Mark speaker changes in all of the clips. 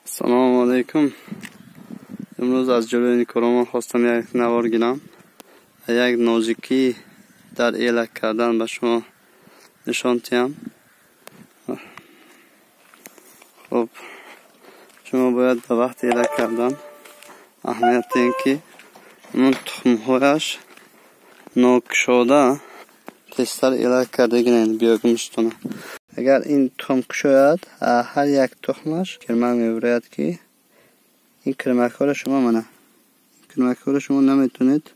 Speaker 1: سلام علیکم. امروز از جلوی نیکورامان خواستم یک نوار گیرم و یک نازکی در ایلک کردن به شما نشان تیم. خب شما باید به وقت ایلک کردن اهمیت این که اون تخمهایش ناکشاده تستر ایلک کرده گیرین بیاگمشتونه. اگر این تخم کشاید هر یک تخمش کرمک میبراید که این کرمک ها را شما منه کرمک ها را شما نمیتونید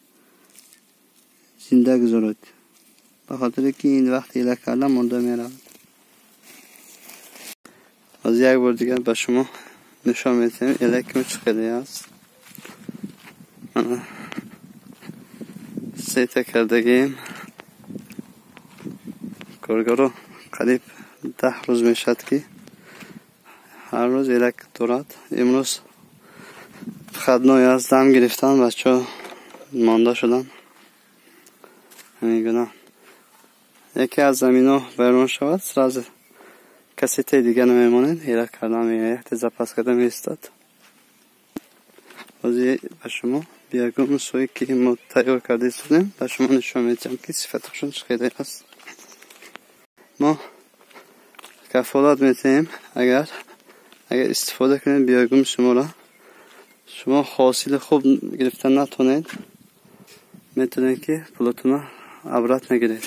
Speaker 1: زنده گذارید به خاطر که این وقت ایلک کردن مرده میرود. از یک بار دیگر به شما نشان میتونیم ایلک چه خیلی است. سیته کردگیم کارگارو قریب 10 روز میشد که هر روز ایلک دارد. امروز خدنای از دم گرفتن بچه ها مانده شدن. همین یکی از زمین ها بیرون شود سراز کسی تی دیگه نمیمانید ایلک کردن میگه تیزه پس کرده میستد. بازی به شما بیاگم سوی که ما تیار کرده استودیم به شما نشون میدیم که صفتشون خیلی است. ما کفالات میتیم اگر استفاده کنید بیاگم شما را شما حاصل خوب گرفتن نتونید میتونید که پلاتون عبرت نگیرید.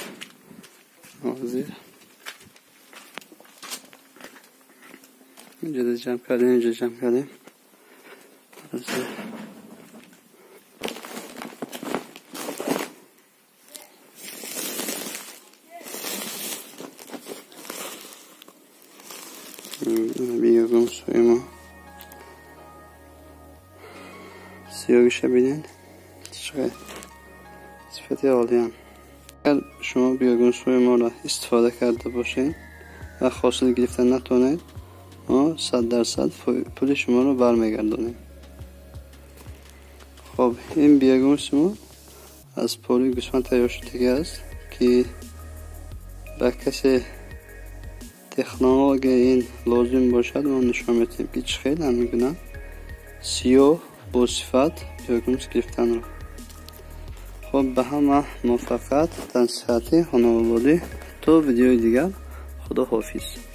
Speaker 1: اینجا جمع کردیم اینجا جمع کردیم. بیاگم سوی ما سیاگش بینید چقدر صفتی عالیان. اگر شما بیاگم سوی ما را استفاده کرده باشین و حاصل گرفتن نتونید ما 100% پول شما رو برمیگردونیم. خب این بیاگم شما از پولی گوسفند تیار شده است که به کسی تکنولوژی این لازم باشد ما نشان میدیم که چه خیلی هم میگنم سیاه با صفت بیاگم گرفتن رو. خب به همه موفقیت تنصیحاتی خانواده تا ویدیوی دیگر. خدا حافظ.